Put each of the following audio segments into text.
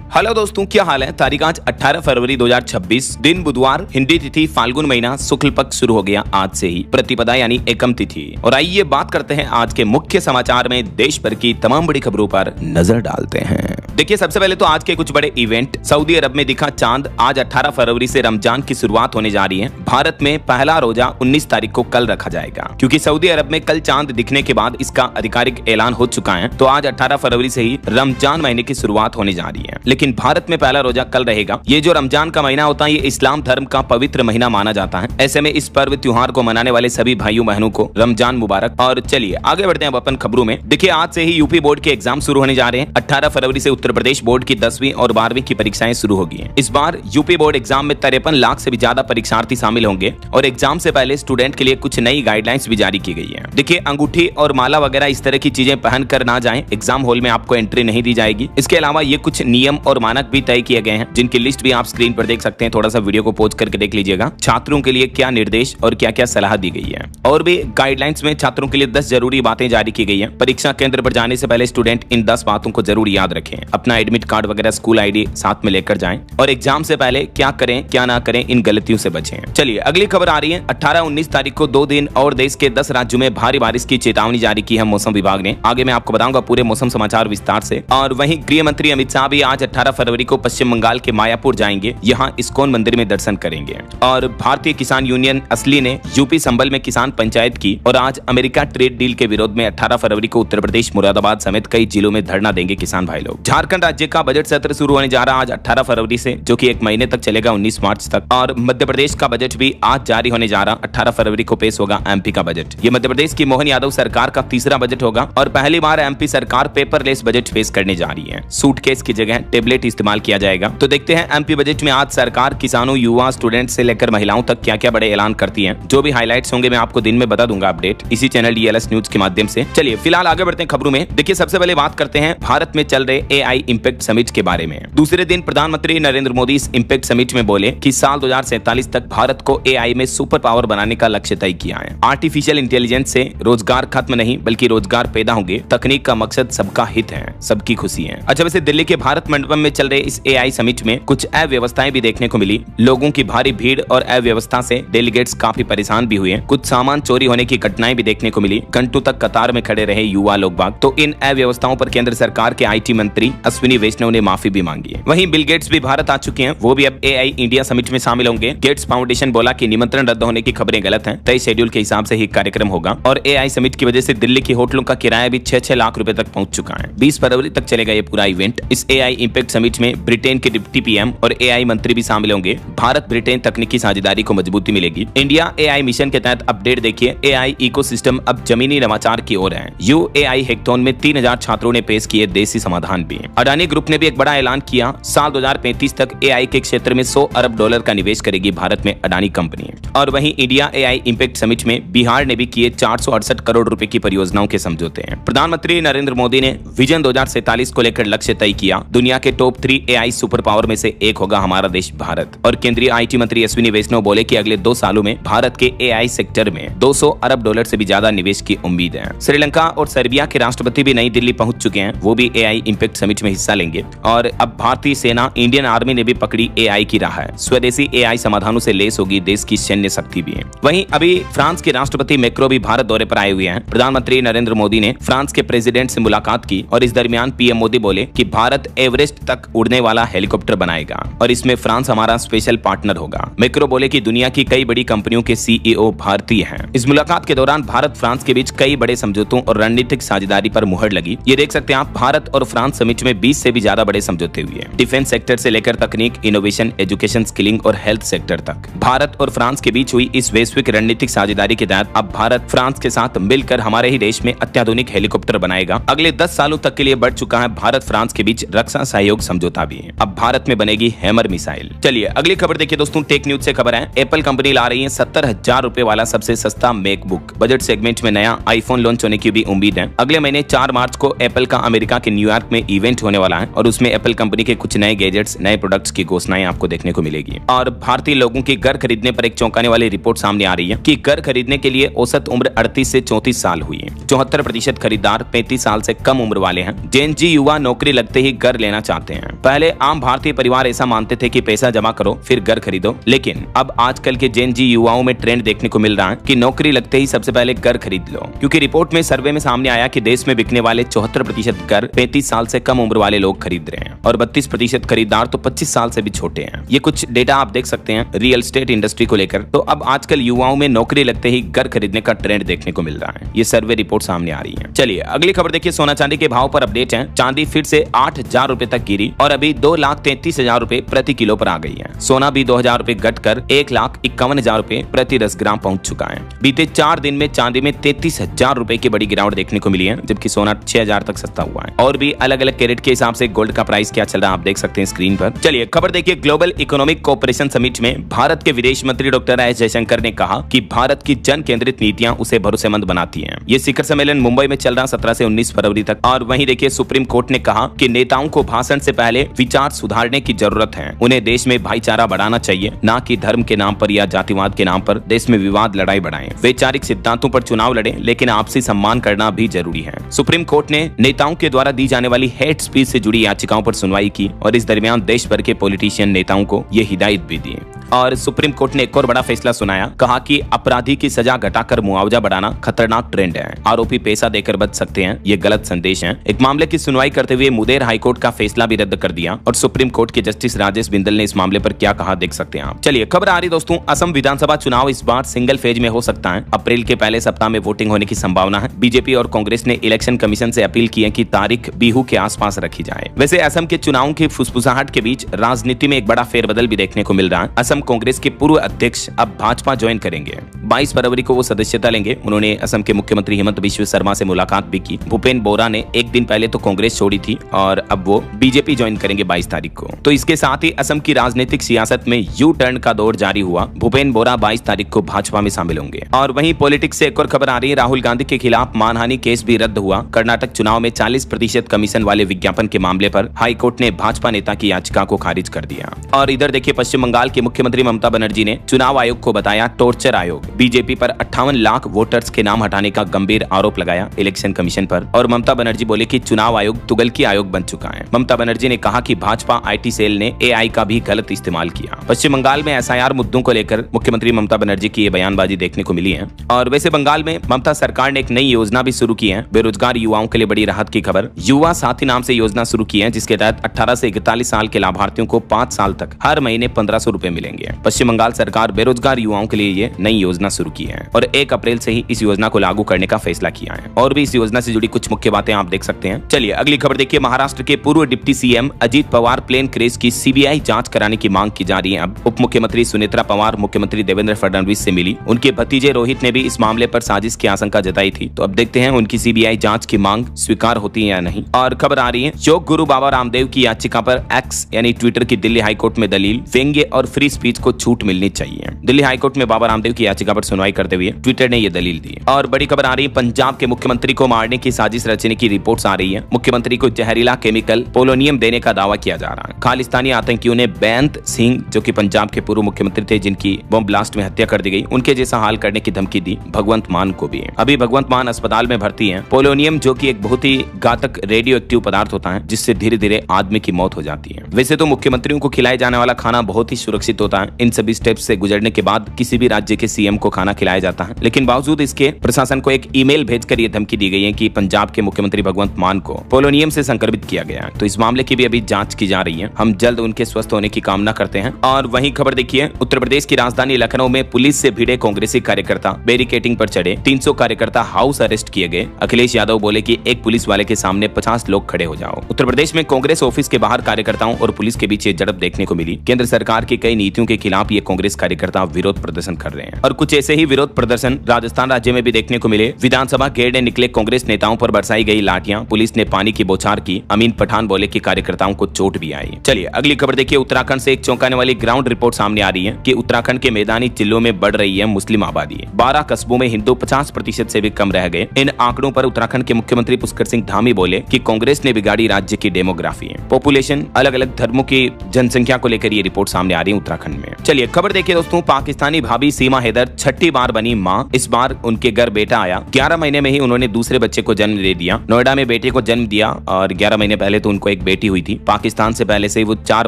Hello दोस्तों, क्या हाल है। तारीख आज 18 फरवरी 2026, दिन बुधवार, हिंदी तिथि फाल्गुन महीना शुक्ल पक्ष शुरू हो गया आज से ही, प्रतिपदा यानी एकम तिथि। और आइए बात करते हैं आज के मुख्य समाचार में देश भर की तमाम बड़ी खबरों पर नजर डालते हैं। देखिए, सबसे पहले तो आज के कुछ बड़े इवेंट। सऊदी अरब में दिखा चांद। आज 18 फरवरी से रमजान की शुरुआत होने जा रही है। भारत में पहला रोजा 19 तारीख को कल रखा जाएगा, क्योंकि सऊदी अरब में कल चांद दिखने के बाद इसका आधिकारिक ऐलान हो चुका है। तो आज 18 फरवरी से ही रमजान महीने की शुरुआत होने जा रही है, लेकिन भारत में पहला रोजा कल रहेगा। ये जो रमजान का महीना होता है, ये इस्लाम धर्म का पवित्र महीना माना जाता है। ऐसे में इस पर्व त्योहार को मनाने वाले सभी भाइयों बहनों को रमजान मुबारक। और चलिए आगे बढ़ते हैं अब अपन खबरों में। देखिए, आज से ही यूपी बोर्ड के एग्जाम शुरू होने जा रहे हैं। 18 फरवरी से उत्तर प्रदेश बोर्ड की 10वीं और 12वीं की परीक्षाएं शुरू होगी। इस बार यूपी बोर्ड एग्जाम में 53 लाख से भी ज्यादा परीक्षार्थी शामिल होंगे और एग्जाम से पहले स्टूडेंट के लिए कुछ नई गाइडलाइंस भी जारी की गई है। देखिए, अंगूठी और माला वगैरह इस तरह की चीजें पहन कर ना जाएं। एग्जाम हॉल में आपको एंट्री नहीं दी जाएगी। इसके अलावा ये कुछ नियम और मानक भी तय किए गए हैं, जिनकी लिस्ट भी आप स्क्रीन पर देख सकते हैं। थोड़ा सा वीडियो को पॉज करके देख लीजिएगा। छात्रों के लिए क्या निर्देश और क्या क्या सलाह दी गई है। और भी गाइडलाइंस में छात्रों के लिए 10 जरूरी बातें जारी की गई है। परीक्षा केंद्र पर जाने से पहले स्टूडेंट इन 10 बातों को जरूर याद रखें। अपना एडमिट कार्ड वगैरह, स्कूल आईडी साथ में लेकर जाएं और एग्जाम से पहले क्या करें क्या ना करें, इन गलतियों से बचें। चलिए अगली खबर आ रही है। 18-19 तारीख को 2 दिन और देश के 10 राज्यों में भारी बारिश की चेतावनी जारी की है मौसम विभाग ने। आगे मैं आपको बताऊंगा पूरे मौसम समाचार विस्तार से। और वहीं गृह मंत्री अमित शाह भी आज 18 फरवरी को पश्चिम बंगाल के मायापुर जाएंगे। यहाँ इस्कॉन मंदिर में दर्शन करेंगे। और भारतीय किसान यूनियन असली ने यूपी संभल में किसान पंचायत की। और आज अमेरिका ट्रेड डील के विरोध में 18 फरवरी को उत्तर प्रदेश मुरादाबाद समेत कई जिलों में धरना देंगे किसान भाई लोग। झारखंड राज्य का बजट सत्र शुरू होने जा रहा है आज 18 फरवरी से, जो कि 1 महीने तक चलेगा, 19 मार्च तक। और मध्य प्रदेश का बजट भी आज जारी होने जा रहा। 18 फरवरी को पेश होगा एमपी का बजट। ये मध्य प्रदेश की मोहन यादव सरकार का तीसरा बजट होगा और पहली बार एमपी सरकार पेपरलेस बजट पेश करने जा रही है। सूटकेस की जगह टेबलेट इस्तेमाल किया जाएगा। तो देखते हैं एमपी बजट में आज सरकार किसानों, युवा, स्टूडेंट से लेकर महिलाओं तक क्या क्या बड़े ऐलान करती है। जो भी हाइलाइट्स होंगे मैं आपको दिन में बता दूंगा अपडेट इसी चैनल डीएलएस न्यूज के माध्यम से। चलिए फिलहाल आगे बढ़ते हैं खबरों में। देखिए, सबसे पहले बात करते हैं भारत में चल रहे एआई इंपैक्ट समिट के बारे में। दूसरे दिन प्रधानमंत्री नरेंद्र मोदी इस इंपैक्ट समिट में बोले कि साल 2047 तक भारत को एआई में सुपर पावर बनाने का लक्ष्य तय किया है। आर्टिफिशियल इंटेलिजेंस से रोजगार खत्म नहीं बल्कि रोजगार पैदा होंगे। तकनीक का मकसद सबका हित है, सबकी खुशी है। अच्छा, वैसे दिल्ली के भारत मंडपम में चल रहे इस एआई समिट में कुछ अव्यवस्थाएं भी देखने को मिली। लोगों की भारी भीड़ और अव्यवस्था से डेलीगेट्स काफी परेशान भी हुए। कुछ सामान चोरी होने की घटनाएं भी देखने को मिली। घंटों तक कतार में खड़े रहे युवा लोग बाग। तो इन अव्यवस्थाओं पर केंद्र सरकार के आईटी मंत्री अश्विनी वैष्णव ने माफी भी मांगी है। वहीं बिल गेट्स भी भारत आ चुके हैं। वो भी अब एआई इंडिया समिट में शामिल होंगे। गेट्स फाउंडेशन बोला कि निमंत्रण रद्द होने की खबरें गलत हैं। तय शेड्यूल के हिसाब से ही कार्यक्रम होगा। और एआई समिट की वजह से दिल्ली के होटलों का किराया भी 6-6 लाख रुपए तक पहुंच चुका है। 20 फरवरी तक चलेगा ये पूरा इवेंट। इस एआई इंपैक्ट समिट में ब्रिटेन के डिप्टी पीएम और एआई मंत्री भी शामिल होंगे। भारत ब्रिटेन तकनीकी साझेदारी को मजबूती मिलेगी। इंडिया एआई मिशन के तहत अपडेट देखिए। एआई इकोसिस्टम अब जमीनी नवाचार की ओर है। यूएआई हैकाथॉन में 3000 छात्रों ने पेश किए देसी समाधान भी। अडानी ग्रुप ने भी एक बड़ा ऐलान किया। साल 2035 तक एआई के क्षेत्र में $100 अरब का निवेश करेगी भारत में अडानी कंपनी। और वहीं इंडिया एआई इंपैक्ट समिट में बिहार ने भी किए 468 करोड़ रुपए की परियोजनाओं के समझौते हैं। प्रधानमंत्री नरेंद्र मोदी ने विजन 2047 को लेकर लक्ष्य तय किया। दुनिया के टॉप 3 एआई सुपर पावर में से एक होगा हमारा देश भारत। और केंद्रीय आईटी मंत्री अश्विनी वैष्णव बोले कि अगले 2 सालों में भारत के एआई सेक्टर में $200 अरब से भी ज्यादा निवेश की उम्मीद है। श्रीलंका और सर्बिया के राष्ट्रपति भी नई दिल्ली पहुंच चुके हैं। वो भी एआई इंपैक्ट समिट में हिस्सा लेंगे। और अब भारतीय सेना, इंडियन आर्मी ने भी पकड़ी एआई की राह। स्वदेशी एआई समाधानों से लेस होगी देश की सैन्य शक्ति भी। वहीं अभी फ्रांस के राष्ट्रपति मैक्रो भी भारत दौरे पर आए हुए हैं। प्रधानमंत्री नरेंद्र मोदी ने फ्रांस के प्रेसिडेंट से मुलाकात की और इस दरमियान पीएम मोदी बोले कि भारत एवरेस्ट तक उड़ने वाला हेलीकॉप्टर बनाएगा और इसमें फ्रांस हमारा स्पेशल पार्टनर होगा। मैक्रो बोले कि दुनिया की कई बड़ी कंपनियों के सीईओ भारतीय हैं। इस मुलाकात के दौरान भारत फ्रांस के बीच कई बड़े समझौतों और रणनीतिक साझेदारी पर मुहर लगी। ये देख सकते हैं आप, भारत और फ्रांस समिट में 20 से भी ज्यादा बड़े समझौते हुए। डिफेंस सेक्टर से लेकर तकनीक, इनोवेशन, एजुकेशन, स्किलिंग और हेल्थ सेक्टर तक भारत और फ्रांस के बीच हुई इस वैश्विक रणनीतिक साझेदारी के तहत अब भारत फ्रांस के साथ मिलकर हमारे ही देश में अत्याधुनिक हेलीकॉप्टर बनाएगा। अगले 10 सालों तक के लिए बढ़ चुका है भारत फ्रांस के बीच रक्षा सहयोग समझौता भी। अब भारत में बनेगी हैमर मिसाइल। चलिए अगली खबर देखिए दोस्तों, टेक न्यूज से खबर है। एप्पल कंपनी ला रही है 70,000 रुपए वाला सबसे सस्ता मैकबुक। बजट सेगमेंट में नया आईफोन लॉन्च होने की भी उम्मीद है। अगले महीने 4 मार्च को एप्पल का अमेरिका के न्यूयॉर्क में इवेंट होने वाला है और उसमें एप्पल कंपनी के कुछ नए गैजेट्स, नए प्रोडक्ट्स की घोषणाएं आपको देखने को मिलेगी। और भारतीय लोगों की घर खरीदने पर एक चौंकाने वाली रिपोर्ट सामने आ रही है कि घर खरीदने के लिए औसत उम्र 38 से 34 साल हुई है। 74% खरीदार 35 साल से कम उम्र वाले हैं। जेन जी युवा नौकरी लगते ही घर लेना चाहते चाहते हैं। पहले आम भारतीय परिवार ऐसा मानते थे कि पैसा जमा करो फिर घर खरीदो, लेकिन अब आजकल के जेन जी युवाओं में ट्रेंड देखने को मिल रहा है कि नौकरी लगते ही सबसे पहले घर खरीद लो, क्योंकि रिपोर्ट में सर्वे में सामने आया कि देश में बिकने वाले 74% घर 35 साल से कम उम्र वाले लोग खरीद रहे हैं और 32% खरीदार तो 25 साल से भी छोटे हैं। ये कुछ डेटा आप देख सकते हैं रियल एस्टेट इंडस्ट्री को लेकर। तो अब आजकल युवाओं में नौकरी लगते ही घर खरीदने का ट्रेंड देखने को मिल रहा है। ये सर्वे रिपोर्ट सामने आ रही है। चलिए अगली खबर देखिए, सोना चांदी के भाव पर अपडेट है। चांदी फिर से 8,000 रुपए तक गिरी और अभी 2,33,000 रुपए प्रति किलो पर आ गई है। सोना भी 2,000 रुपए घटकर 1,51,000 रुपए प्रति 10 ग्राम पहुंच चुका है। बीते 4 दिन में चांदी में 33,000 रुपए की बड़ी गिरावट देखने को मिली है, जबकि सोना 6,000 तक सस्ता हुआ है। और भी अलग अलग कैरेट के हिसाब से गोल्ड का प्राइस क्या चल रहा है आप देख सकते हैं स्क्रीन पर। चलिए खबर देखिए, ग्लोबल इकोनॉमिक कोऑपरेशन समिट में भारत के विदेश मंत्री डॉक्टर एस जयशंकर ने कहा कि भारत की जन केंद्रित नीतियां उसे भरोसेमंद बनाती हैं। ये शिखर सम्मेलन मुंबई में चल रहा 17 से 19 फरवरी तक। और वहीं देखिए, सुप्रीम कोर्ट ने कहा कि नेताओं को भाषण से पहले विचार सुधारने की जरूरत है। उन्हें देश में भाईचारा बढ़ाना चाहिए, न कि धर्म के नाम पर या जातिवाद के नाम पर देश में विवाद लड़ाई बढ़ाएं। वैचारिक सिद्धांतों पर चुनाव लड़ें, लेकिन आपसी सम्मान करना भी जरूरी है। सुप्रीम कोर्ट ने नेताओं के द्वारा दी जाने वाली हेट स्पीच से जुड़ी याचिकाओं पर सुनवाई की और इस दरमियान देश भर के पॉलिटिशियन नेताओं को ये हिदायत भी दी। और सुप्रीम कोर्ट ने एक और बड़ा फैसला सुनाया, कहा कि अपराधी की सजा घटाकर मुआवजा बढ़ाना खतरनाक ट्रेंड है। आरोपी पैसा देकर बच सकते हैं, ये गलत संदेश है। एक मामले की सुनवाई करते हुए मुदेर हाईकोर्ट का फैसला भी रद्द कर दिया और सुप्रीम कोर्ट के जस्टिस राजेश बिंदल ने इस मामले पर क्या कहा देख सकते हैं आप। चलिए खबर आ रही दोस्तों, असम विधानसभा चुनाव इस बार सिंगल फेज में हो सकता है। अप्रैल के पहले सप्ताह में वोटिंग होने की संभावना है। बीजेपी और कांग्रेस ने इलेक्शन कमीशन से अपील की है कि तारीख बिहू के आसपास रखी जाए। वैसे असम के चुनाव की फुसफुसाहट के बीच राजनीति में एक बड़ा फेरबदल भी देखने को मिल रहा है। असम कांग्रेस के पूर्व अध्यक्ष अब भाजपा ज्वाइन करेंगे। 22 फरवरी को वो सदस्यता लेंगे। उन्होंने असम के मुख्यमंत्री हिमंत बिश्व शर्मा से मुलाकात भी की। भूपेन बोरा ने एक दिन पहले तो कांग्रेस छोड़ी थी और अब वो बीजेपी ज्वाइन करेंगे 22 तारीख को। तो इसके साथ ही असम की राजनीतिक सियासत में यू टर्न का दौर जारी हुआ। भूपेन बोरा 22 तारीख को भाजपा में शामिल होंगे। और वहीं पॉलिटिक्स से एक और खबर आ रही है, राहुल गांधी के खिलाफ मानहानि केस भी रद्द हुआ। कर्नाटक चुनाव में 40% कमीशन वाले विज्ञापन के मामले पर हाईकोर्ट ने भाजपा नेता की याचिका को खारिज कर दिया। और इधर देखिए, पश्चिम बंगाल के मुख्यमंत्री ममता बनर्जी ने चुनाव आयोग को बताया टॉर्चर आयोग। बीजेपी पर 58 लाख वोटर्स के नाम हटाने का गंभीर आरोप लगाया इलेक्शन कमीशन पर। और ममता बनर्जी बोले कि चुनाव आयोग तुगलकी आयोग बन चुका है। ममता बनर्जी ने कहा कि भाजपा IT सेल ने AI का भी गलत इस्तेमाल किया। पश्चिम बंगाल में SIR मुद्दों को लेकर मुख्यमंत्री ममता बनर्जी की ये बयानबाजी देखने को मिली है। और वैसे बंगाल में ममता सरकार ने एक नई योजना भी शुरू की है। बेरोजगार युवाओं के लिए बड़ी राहत की खबर। युवा साथी नाम से योजना शुरू की है, जिसके तहत 18 से 41 साल के लाभार्थियों को 5 साल तक हर महीने 1500 रुपए मिलेंगे। पश्चिम बंगाल सरकार बेरोजगार युवाओं के लिए ये नई योजना शुरू की है और 1 अप्रैल से ही इस योजना को लागू करने का फैसला किया है। और भी इस योजना से जुड़ी कुछ मुख्य बातें आप देख सकते हैं। चलिए अगली खबर देखिए, महाराष्ट्र के पूर्व deputy CM Ajit Pawar plane crash की CBI जांच कराने की मांग की जा रही है। अब उप मुख्यमंत्री सुनेत्रा पवार मुख्यमंत्री देवेंद्र फडणवीस से मिली। उनके भतीजे रोहित ने भी इस मामले पर साजिश की आशंका जताई थी। तो अब देखते हैं उनकी CBI जांच की मांग स्वीकार होती है या नहीं। और खबर आ रही है, योग गुरु बाबा रामदेव की याचिका पर X यानी ट्विटर की दिल्ली हाईकोर्ट में दलील, व्यंग्य और फ्री स्पीच को छूट मिलनी चाहिए। दिल्ली हाईकोर्ट में बाबा रामदेव की याचिका पर सुनवाई करते हुए ट्विटर ने यह दलील दी। और बड़ी खबर आ रही है, पंजाब के मुख्यमंत्री को मारने की साजिश रचने की रिपोर्ट्स आ रही है। मुख्यमंत्री को जहरीला केमिकल पोलोनियम देने का दावा किया जा रहा है। खालिस्तानी आतंकियों ने बेअंत सिंह, जो कि पंजाब के पूर्व मुख्यमंत्री थे जिनकी बम ब्लास्ट में हत्या कर दी गई, उनके जैसा हाल करने की धमकी दी भगवंत मान को भी। अभी भगवंत मान अस्पताल में भर्ती है। पोलोनियम जो कि एक बहुत ही घातक रेडियो एक्टिव पदार्थ होता है, जिससे धीरे धीरे आदमी की मौत हो जाती है। वैसे तो मुख्यमंत्रियों को खिलाए जाने वाला खाना बहुत ही सुरक्षित होता है। इन सभी स्टेप्स से गुजरने के बाद किसी भी राज्य के CM को खाना खिलाया जाता है, लेकिन बावजूद इसके प्रशासन को एक ईमेल भेजकर यह धमकी दी गई है कि पंजाब के मुख्यमंत्री भगवंत मान को पोलोनियम से संक्रमित किया गया है। तो इस मामले की भी अभी जांच की जा रही है। हम जल्द उनके स्वस्थ होने की कामना करते हैं। और वहीं खबर देखिए, उत्तर प्रदेश की राजधानी लखनऊ में पुलिस से भिड़े कांग्रेसी कार्यकर्ता बैरिकेडिंग पर चढ़े। 300 कार्यकर्ता हाउस अरेस्ट किए गए। अखिलेश यादव बोले कि एक पुलिस वाले के सामने 50 लोग खड़े हो जाओ। उत्तर प्रदेश में कांग्रेस ऑफिस के बाहर कार्यकर्ताओं और पुलिस के बीच झड़प देखने को मिली। केंद्र सरकार की कई नीतियों के खिलाफ ये कांग्रेस कार्यकर्ता विरोध प्रदर्शन कर रहे हैं। और कुछ ऐसे ही विरोध प्रदर्शन राजस्थान राज्य में भी देखने को मिले। विधानसभा घेरने निकले कांग्रेस नेताओं पर बरसाई गई लाठियां। पुलिस ने पानी की बौछार की। अमीन पठान बोले कि कार्यकर्ताओं को चोट भी आई। चलिए अगली खबर देखिए, उत्तराखंड से एक चौंकाने वाली ग्राउंड रिपोर्ट सामने आ रही है कि उत्तराखंड के मैदानी जिलों में बढ़ रही है मुस्लिम आबादी। 12 कस्बों में हिंदू 50% से भी कम रह गए। इन आंकड़ों पर उत्तराखंड के मुख्यमंत्री पुष्कर सिंह धामी बोले कि कांग्रेस ने बिगाड़ी राज्य की डेमोग्राफी। पॉपुलेशन, अलग अलग धर्मों की जनसंख्या को लेकर ये रिपोर्ट सामने आ रही है उत्तराखंड उत्तराखंड में। चलिए खबर देखिए दोस्तों, पाकिस्तानी भाभी सीमा हैदर छठी बार बनी मां। इस बार उनके घर बेटा आया। 11 महीने में ही उन्होंने दूसरे बच्चे को जन्म दे दिया। नोएडा में बेटे को जन्म दिया और 11 महीने पहले तो उनको एक बेटी हुई थी। पाकिस्तान से पहले से वो 4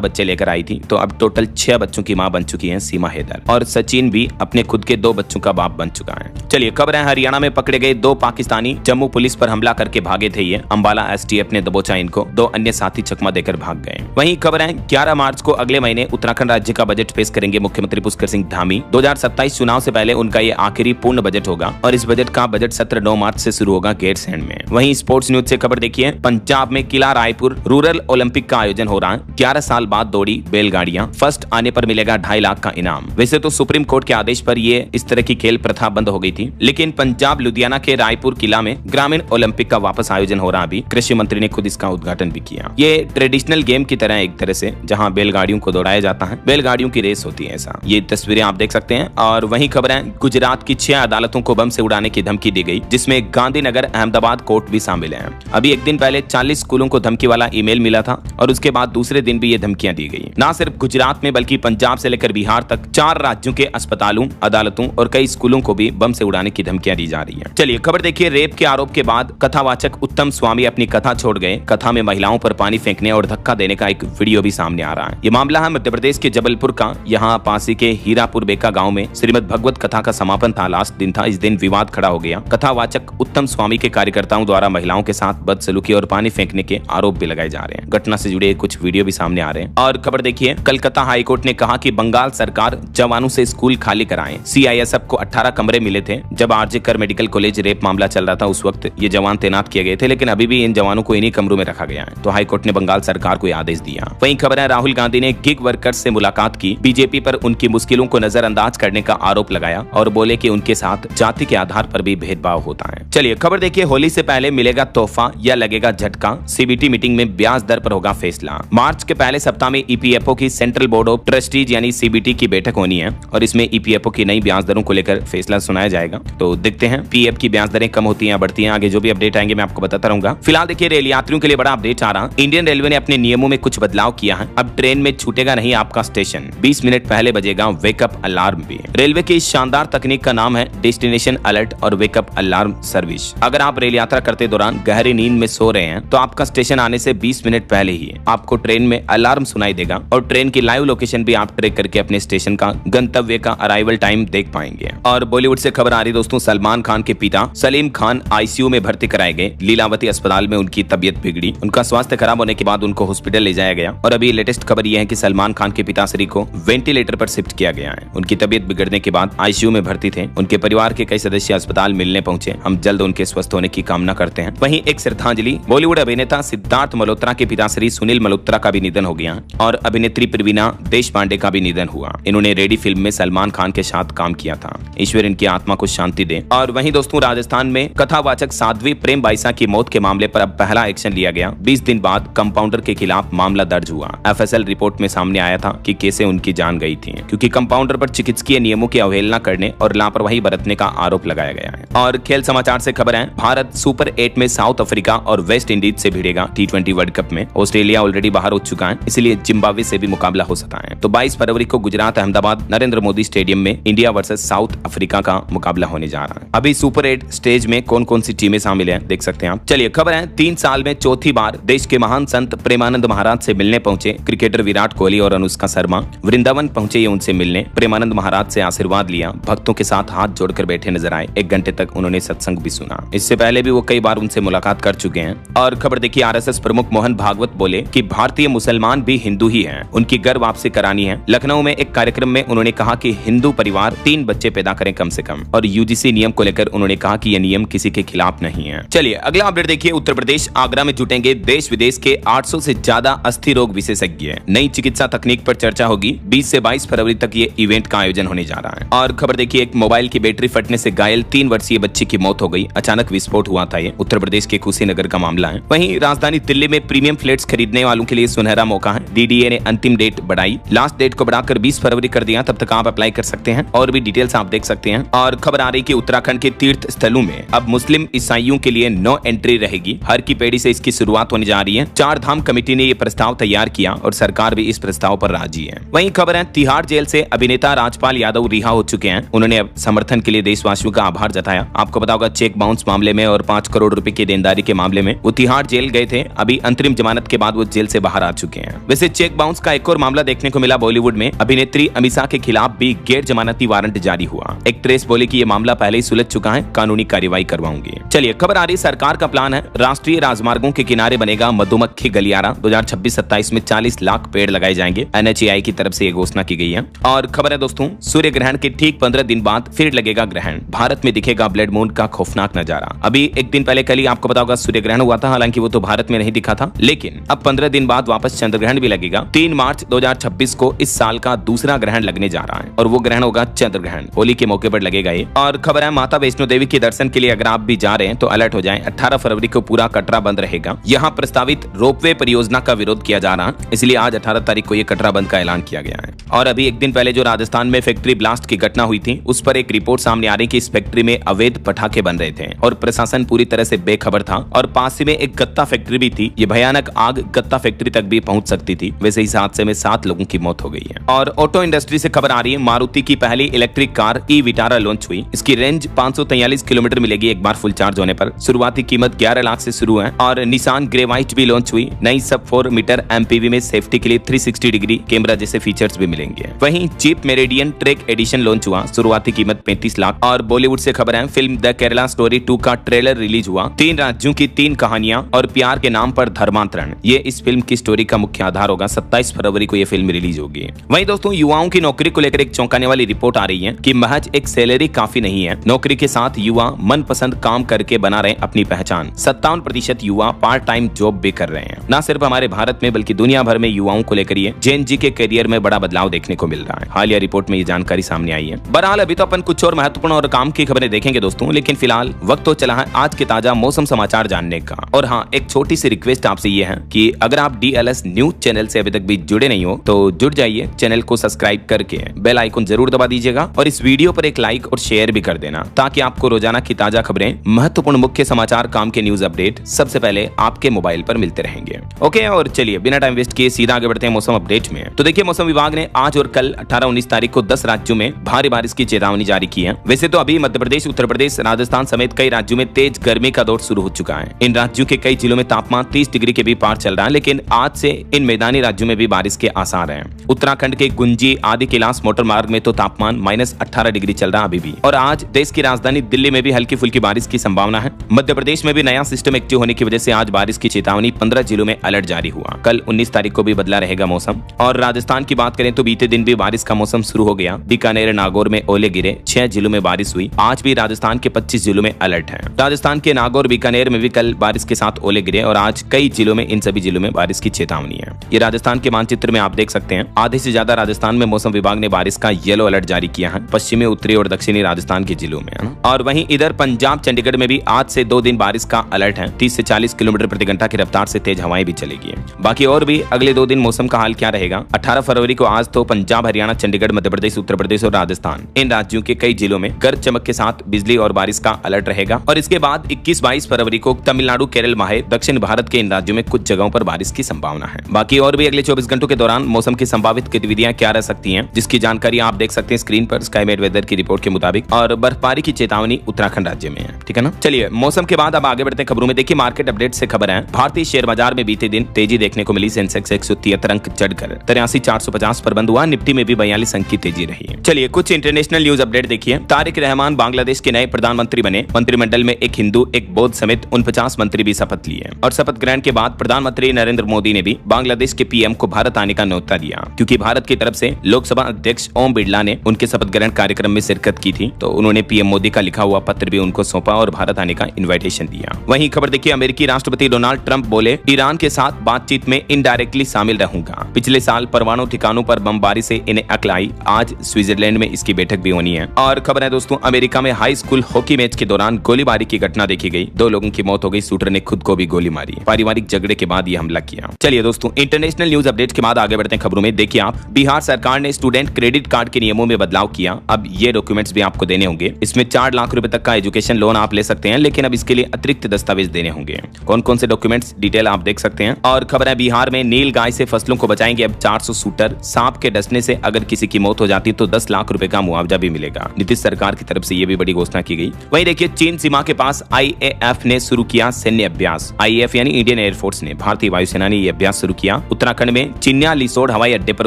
बच्चे लेकर आई थी, तो अब टोटल 6 बच्चों की मां बन चुकी है सीमा हैदर। और सचिन भी अपने खुद के 2 बच्चों का बाप बन चुका है। चलिए खबर है, हरियाणा में पकड़े गए 2 पाकिस्तानी जम्मू पुलिस पर हमला करके भागे थे। ये अंबाला एसटीएफ ने दबोचा इनको। 2 अन्य साथी चकमा देकर भाग गए। वहीं खबर है, 11 मार्च को अगले महीने उत्तराखंड राज्य का बजट पेश करेंगे मुख्यमंत्री पुष्कर सिंह धामी। 2027 चुनाव से पहले उनका ये आखिरी पूर्ण बजट होगा और इस बजट का बजट सत्र 9 मार्च से शुरू होगा गैरसैंण में। वहीं स्पोर्ट्स न्यूज से खबर देखिए, पंजाब में किला रायपुर रूरल ओलंपिक का आयोजन हो रहा है। 11 साल बाद दौड़ी बैलगाड़ियां। फर्स्ट आने पर मिलेगा 2.5 लाख का इनाम। वैसे तो सुप्रीम कोर्ट के आदेश पर ये इस तरह की खेल प्रथा बंद हो गई थी, लेकिन पंजाब लुधियाना के रायपुर किला में ग्रामीण ओलंपिक का वापस आयोजन हो रहा। अभी कृषि मंत्री ने खुद इसका उद्घाटन भी किया। ये ट्रेडिशनल गेम की तरह एक तरह से, जहां बैलगाड़ियों को दौड़ाया जाता है, बैलगाड़ियों की रेस होती है ऐसा। ये तस्वीरें आप देख सकते हैं। और वहीं खबर है, गुजरात की 6 अदालतों को बम से उड़ाने की धमकी दी गई, जिसमें गांधीनगर अहमदाबाद कोर्ट भी शामिल है। अभी एक दिन पहले 40 स्कूलों को धमकी वाला ईमेल मिला था और उसके बाद दूसरे दिन भी ये धमकियां दी गई। न सिर्फ गुजरात में बल्कि पंजाब से लेकर बिहार तक 4 राज्यों के अस्पतालों, अदालतों और कई स्कूलों को भी बम से उड़ाने की धमकियां दी जा रही है। चलिए खबर देखिए, रेप के आरोप के बाद कथावाचक उत्तम स्वामी अपनी कथा छोड़ गए। कथा में महिलाओं पर पानी फेंकने और धक्का देने का एक वीडियो भी सामने आ रहा है। ये मामला है मध्य प्रदेश के जबलपुर का। यहाँ पासी के हीरापुर बेका गाँव में श्रीमद भगवत कथा का समापन था। लास्ट दिन था। इस दिन विवाद खड़ा हो गया। कथावाचक उत्तम स्वामी के कार्यकर्ताओं द्वारा महिलाओं के साथ बदसलूकी और पानी फेंकने के आरोप भी लगाए जा रहे हैं। घटना से जुड़े कुछ वीडियो भी सामने आ रहे हैं। और खबर देखिए, कलकत्ता हाईकोर्ट ने कहा कि बंगाल सरकार जवानों से स्कूल खाली कराएं। सीआईएसएफ को 18 कमरे मिले थे। जब आरजे कर मेडिकल कॉलेज रेप मामला चल रहा था उस वक्त ये जवान तैनात किए गए थे, लेकिन अभी भी इन जवानों को इन्हीं कमरों में रखा गया है। तो हाईकोर्ट ने बंगाल सरकार को आदेश दिया। वहीं खबर है, राहुल गांधी ने गिग वर्कर्स से मुलाकात की। बीजेपी पर उनकी मुश्किलों को नजरअंदाज करने का आरोप लगाया और बोले कि उनके साथ जाति के आधार पर भी भेदभाव होता है। चलिए खबर देखिए, होली से पहले मिलेगा तोहफा या लगेगा झटका। सीबीटी मीटिंग में ब्याज दर पर होगा फैसला। मार्च के पहले सप्ताह में ईपीएफओ की सेंट्रल बोर्ड ऑफ ट्रस्टीज यानी सीबीटी की बैठक होनी है और इसमें ईपीएफओ की नई ब्याज दरों को लेकर फैसला सुनाया जाएगा। तो देखते हैं पीएफ की ब्याज दरें कम होती हैं या बढ़ती हैं। आगे जो भी अपडेट आएंगे मैं आपको बताता रहूंगा। फिलहाल देखिए, रेल यात्रियों के लिए बड़ा अपडेट आ रहा। इंडियन रेलवे ने अपने नियमों में कुछ बदलाव किया है। अब ट्रेन में छूटेगा नहीं आपका स्टेशन। 20 मिनट पहले बजेगा वेकअप अलार्म भी। रेलवे की इस शानदार तकनीक का नाम है डेस्टिनेशन अलर्ट और वेकअप अलार्म सर्विस। अगर आप रेल यात्रा करते दौरान गहरी नींद में सो रहे हैं तो आपका स्टेशन आने से 20 मिनट पहले ही आपको ट्रेन में अलार्म सुनाई देगा और ट्रेन की लाइव लोकेशन भी आप ट्रैक करके अपने स्टेशन का गंतव्य का अराइवल टाइम देख पाएंगे। और बॉलीवुड से खबर आ रही दोस्तों, सलमान खान के पिता सलीम खान आईसीयू में भर्ती कराए गए। लीलावती अस्पताल में उनकी तबीयत बिगड़ी। उनका स्वास्थ्य खराब होने के बाद उनको हॉस्पिटल ले जाया गया और अभी लेटेस्ट खबर यह है कि सलमान खान के पिताश्री को वेंटिलेटर पर शिफ्ट किया गया है। उनकी तबीयत बिगड़ने के बाद आईसीयू में भर्ती थे। उनके परिवार के कई सदस्य अस्पताल मिलने पहुंचे। हम जल्द उनके स्वस्थ होने की कामना करते हैं। वहीं एक श्रद्धांजलि, बॉलीवुड अभिनेता सिद्धार्थ मल्होत्रा के पिताश्री सुनील मल्होत्रा का भी निधन हो गया और अभिनेत्री प्रवीणा देशपांडे का भी निधन हुआ। इन्होंने रेडी फिल्म में सलमान खान के साथ काम किया था। ईश्वर इनकी आत्मा को शांति दे। और वहीं दोस्तों, राजस्थान में कथावाचक साध्वी प्रेम बाइसा की मौत के मामले पर अब पहला एक्शन लिया गया। 20 दिन बाद कंपाउंडर के खिलाफ मामला दर्ज हुआ। एफएसएल रिपोर्ट में सामने आया था कि कैसे उनकी जान गई थी, क्योंकि कंपाउंडर पर चिकित्सकीय नियमों की अवहेलना करने और लापरवाही बरतने का आरोप लगाया गया है। और खेल समाचार से खबर है, भारत सुपर 8 में साउथ अफ्रीका और वेस्ट इंडीज से भिड़ेगा T20 वर्ल्ड कप में। ऑस्ट्रेलिया ऑलरेडी बाहर हो चुका है, इसलिए जिम्बाब्वे से भी मुकाबला हो सकता है। तो 22 फरवरी को गुजरात अहमदाबाद नरेंद्र मोदी स्टेडियम में इंडिया वर्सेस साउथ अफ्रीका का मुकाबला होने जा रहा है। अभी सुपर 8 स्टेज में कौन कौन सी टीमें शामिल हैं देख सकते हैं आप। चलिए खबर है, 3 साल में चौथी बार देश के महान संत प्रेमानंद महाराज से मिलने पहुंचे क्रिकेटर विराट कोहली और अनुष्का शर्मा। वृंदावन पहुंचे ये उनसे मिलने। प्रेमानंद महाराज से आशीर्वाद लिया। भक्तों के साथ हाथ जोड़कर बैठे नजर आए। 1 घंटे तक उन्होंने सत्संग भी सुना। इससे पहले भी वो कई बार उनसे मुलाकात कर चुके हैं। और खबर देखिए, आरएसएस प्रमुख मोहन भागवत बोले कि भारतीय मुसलमान भी हिंदू ही हैं। उनकी घर वापसी करानी है। लखनऊ में एक कार्यक्रम में उन्होंने कहा कि हिंदू परिवार 3 बच्चे पैदा करें कम से कम। और यूजीसी नियम को लेकर उन्होंने कहा कि यह नियम किसी के खिलाफ नहीं है। चलिए अगला अपडेट देखिए, उत्तर प्रदेश आगरा में जुटेंगे देश विदेश के 800 से ज्यादा अस्थि रोग विशेषज्ञ। नई चिकित्सा तकनीक पर चर्चा होगी। 20 से 22 फरवरी तक ये इवेंट का आयोजन होने जा रहा है। और खबर देखिए, एक मोबाइल की बैटरी फटने से घायल 3 वर्षीय बच्चे की मौत हो गई। अचानक विस्फोट हुआ था। ये उत्तर प्रदेश के कुशीनगर का मामला है। वहीं राजधानी दिल्ली में प्रीमियम फ्लैट्स खरीदने वालों के लिए सुनहरा मौका है। डीडीए ने अंतिम डेट बढ़ाई। लास्ट डेट को बढ़ाकर 20 फरवरी कर दिया। तब तक आप अप्लाई कर सकते हैं। और भी डिटेल्स आप देख सकते हैं। और खबर आ रही कि उत्तराखंड के तीर्थ स्थलों में अब मुस्लिम ईसाइयों के लिए नो एंट्री रहेगी। हर की पेड़ी से इसकी शुरुआत होने जा रही है। 4 धाम कमेटी ने यह प्रस्ताव तैयार किया और सरकार भी इस प्रस्ताव पर राजी है। वहीं खबर है तिहाड़ जेल से अभिनेता राजपाल यादव रिहा हो चुके हैं। उन्होंने अब समर्थन के लिए देशवासियों का आभार जताया। आपको पता होगा चेक बाउंस मामले में और 5 करोड़ रुपए की देनदारी के मामले में वो तिहाड़ जेल गए थे। अभी अंतरिम जमानत के बाद वो जेल से बाहर आ चुके हैं। वैसे चेक बाउंस का एक और मामला देखने को मिला बॉलीवुड में। अभिनेत्री अमीषा के खिलाफ भी गैर जमानती वारंट जारी हुआ। एक्ट्रेस बोली कि ये मामला पहले ही सुलझ चुका है, कानूनी कार्रवाई करवाऊंगी। चलिए खबर आ रही, सरकार का प्लान है राष्ट्रीय राजमार्गों के किनारे बनेगा मधुमक्खी गलियारा। 2026-27 में 40 लाख पेड़ लगाए जाएंगे। NHAI की तरफ से ये घोषणा की गई है। और खबर है दोस्तों, सूर्य ग्रहण के ठीक 15 दिन बाद फिर लगेगा ग्रहण। भारत में दिखेगा ब्लड मून का खौफनाक नजारा। अभी एक दिन पहले कल ही आपको पता होगा सूर्य ग्रहण हुआ था, हालांकि वो तो भारत में नहीं दिखा था, लेकिन अब 15 दिन बाद वापस चंद्र ग्रहण भी लगेगा। 3 मार्च 2026 को इस साल का दूसरा ग्रहण लगने जा रहा है और वो ग्रहण होगा चंद्र ग्रहण। होली के मौके पर लगेगा ये। और खबर है माता वैष्णो देवी के दर्शन के लिए अगर आप भी जा रहे हैं तो अलर्ट हो जाएं। 18 फरवरी को पूरा कटरा बंद रहेगा। यहाँ प्रस्तावित रोपवे परियोजना का विरोध किया जा रहा है, इसलिए आज 18 तारीख को ये कटरा बंद का ऐलान किया गया है। और अभी एक दिन पहले जो राजस्थान में फैक्ट्री ब्लास्ट की घटना हुई थी, उस पर एक रिपोर्ट सामने आ रही कि इस फैक्ट्री में अवैध पटाखे बन रहे थे और प्रशासन पूरी तरह से बेखबर था। और पास ही में एक गत्ता फैक्ट्री भी थी। ये भयानक आग गत्ता फैक्ट्री तक भी पहुंच सकती थी। वैसे इस हादसे में 7 लोगों की मौत हो गई है। और ऑटो इंडस्ट्री से खबर आ रही है, मारुति की पहली electric car e Vitara launch हुई। इसकी रेंज 543 किलोमीटर मिलेगी एक बार फुल चार्ज होने पर। शुरुआती कीमत 11 लाख से शुरू है। और निसान ग्रेवाइट भी लॉन्च हुई। नई सब 4 मीटर MPV में सेफ्टी के लिए 360 डिग्री कैमरा जैसे फीचर्स भी मिलेंगे। वहीं jeep meridian track edition launch हुआ। शुरुआती कीमत 35 लाख। और बॉलीवुड से खबर है, फिल्म द केरला स्टोरी 2 का ट्रेलर रिलीज हुआ। 3 राज्यों की 3 कहानियां और प्यार के नाम पर धर्मांतरण, ये इस फिल्म की स्टोरी का मुख्य आधार होगा। 27 फरवरी को यह फिल्म रिलीज होगी। वहीं दोस्तों युवाओं की नौकरी को लेकर एक चौंकाने वाली रिपोर्ट आ रही है कि महज एक सैलरी काफी नहीं है। नौकरी के साथ युवा मनपसंद काम करके बना रहे अपनी पहचान। 57% युवा पार्ट टाइम जॉब भी कर रहे हैं। न सिर्फ हमारे भारत में बल्कि दुनिया भर में युवाओं को लेकर ये जेन जी के करियर में बड़ा बदलाव देखने को मिल रहा है। हालिया रिपोर्ट में ये जानकारी सामने आई है। बहरहाल अभी तो अपन कुछ और महत्वपूर्ण और काम की खबरें देखेंगे दोस्तों, लेकिन फिलहाल वक्त तो चला है आज के ताजा मौसम समाचार जानने का। और हाँ, एक छोटी सी रिक्वेस्ट आपसे ये है कि अगर आप DLS न्यूज चैनल से अभी तक भी जुड़े नहीं हो तो जुड़ जाइए। चैनल को सब्सक्राइब करके बेल आइकन जरूर दबा दीजिएगा और इस वीडियो पर एक लाइक और शेयर भी कर देना, ताकि आपको रोजाना की ताजा खबरें, महत्वपूर्ण मुख्य समाचार, काम के न्यूज अपडेट सबसे पहले आपके मोबाइल पर मिलते रहेंगे। ओके, और चलिए बिना टाइम वेस्ट किए सीधा आगे बढ़ते हैं मौसम अपडेट में। तो देखिए, मौसम विभाग ने आज और कल 18-19 तारीख को 10 राज्यों में भारी बारिश की चेतावनी जारी की है। वैसे तो अभी मध्य प्रदेश, उत्तर प्रदेश, राजस्थान समेत कई राज्यों में तेज गर्मी का दौर शुरू हो चुका है। इन राज्यों के कई जिलों में तापमान 30 डिग्री के भी पार चल रहा है, लेकिन आज से इन मैदानी राज्यों में भी बारिश के आसार हैं। उत्तराखंड के गुंजी आदि कैलाश मोटर मार्ग में तो तापमान -18 डिग्री चल रहा अभी भी। और आज देश की राजधानी दिल्ली में भी हल्की फुल्की बारिश की संभावना है। मध्य प्रदेश में भी नया सिस्टम एक्टिव होने की वजह से आज बारिश की चेतावनी 15 जिलों में अलर्ट जारी हुआ। कल 19 तारीख को भी बदला रहेगा मौसम। और राजस्थान की बात करें तो बीते दिन भी बारिश का मौसम शुरू हो गया। बीकानेर, नागौर में ओले गिरे। 6 जिलों में बारिश हुई। आज भी राजस्थान के 25 जिलों में अलर्ट है। राजस्थान के नागौर, बीकानेर में भी कल बारिश के साथ ओले गिरे और आज कई जिलों में, इन सभी जिलों में बारिश की चेतावनी है। ये राजस्थान के मानचित्र में आप देख सकते हैं। आधे से ज्यादा राजस्थान में मौसम विभाग ने बारिश का येलो अलर्ट जारी किया है, पश्चिमी, उत्तरी और दक्षिणी राजस्थान के जिलों में। और वहीं इधर पंजाब, चंडीगढ़ में भी आज से 2 दिन बारिश का अलर्ट है। 30 से 40 किलोमीटर प्रति घंटा की रफ्तार से तेज हवाएं भी चलेगी। बाकी और भी अगले 2 दिन मौसम का हाल क्या रहेगा। 18 फरवरी को आज तो पंजाब, हरियाणा, चंडीगढ़, मध्य प्रदेश, उत्तर प्रदेश और राजस्थान, इन राज्यों के कई जिलों में गरज चमक के साथ बिजली और बारिश का अलर्ट रहेगा। और इसके बाद 21-22 फरवरी को तमिलनाडु, केरल, माहे, दक्षिण भारत के इन राज्यों में कुछ जगहों पर बारिश की संभावना है। बाकी और भी अगले 24 घंटों के दौरान मौसम की संभावित गतिविधियां क्या रह सकती हैं, जिसकी जानकारी आप देख सकते हैं स्क्रीन पर स्काईमेट वेदर की रिपोर्ट के मुताबिक। और बर्फबारी की चेतावनी उत्तराखंड राज्य में है, ठीक है ना। चलिए मौसम के बाद अब आगे बढ़ते हैं खबरों में। देखिए, मार्केट अपडेट से खबर है, भारतीय शेयर बाजार में बीते दिन तेजी देखने को मिली। सेंसेक्स 173 अंक चढ़कर 83,450 पर बंद हुआ। निफ्टी में भी 42 अंक की तेजी रही। चलिए कुछ इंटरनेशनल न्यूज अपडेट देखिए। तारिक रहमान बांग्लादेश के नए प्रधानमंत्री बने। मंत्रिमंडल में एक हिंदू, एक बौद्ध समेत 49 मंत्री भी शपथ लिए। और शपथ ग्रहण के बाद प्रधानमंत्री नरेंद्र मोदी ने भी बांग्लादेश के PM को भारत आने का न्योता दिया, क्योंकि भारत की तरफ से लोकसभा अध्यक्ष ओम बिरला ने उनके शपथ ग्रहण कार्यक्रम में शिरकत की थी, तो उन्होंने PM मोदी का लिखा हुआ पत्र भी उनको सौंपा और भारत आने का इन्विटेशन दिया। वहीं खबर देखिए, अमेरिकी राष्ट्रपति डोनाल्ड ट्रंप बोले, ईरान के साथ बातचीत में इनडायरेक्टली शामिल रहूंगा। पिछले साल परमाणु ठिकानों पर बमबारी से इन्हें अक्ल आई। आज स्विट्जरलैंड में इसकी बैठक भी होनी है। और खबर है दोस्तों, अमेरिका में हाई स्कूल हॉकी मैच के दौरान गोलीबारी की घटना देखी गई। 2 लोगों की मौत हो गई। शूटर ने खुद को भी गोली मारी। पारिवारिक झगड़े के बाद यह हमला किया। चलिए दोस्तों, इंटरनेशनल न्यूज अपडेट के बाद आगे बढ़ते हैं खबरों में। देखिए आप, बिहार सरकार ने स्टूडेंट क्रेडिट कार्ड के नियमों में बदलाव किया। अब ये डॉक्यूमेंट्स भी आपको देने होंगे। इसमें 4 लाख रुपए तक का एजुकेशन लोन आप ले सकते हैं, लेकिन अब इसके लिए अतिरिक्त दस्तावेज देने होंगे। कौन कौन से डॉक्यूमेंट्स, डिटेल आप देख सकते हैं। और खबर है, बिहार में नील गाय से फसलों को बचाएंगे अब 400 शूटर। सांप के डसने से अगर किसी की मौत हो जाती तो 10 लाख रुपए का मुआवजा भी मिलेगा। नीतीश सरकार की तरफ से ये भी बड़ी घोषणा की गई। वहीं देखिए चीन सीमा के पास IAF ने शुरू किया सैन्य अभ्यास। IAF यानी इंडियन एयरफोर्स ने, भारतीय वायुसेना ने यह अभ्यास शुरू किया। उत्तराखंड में चिन्या लिसोड़ हवाई अड्डे पर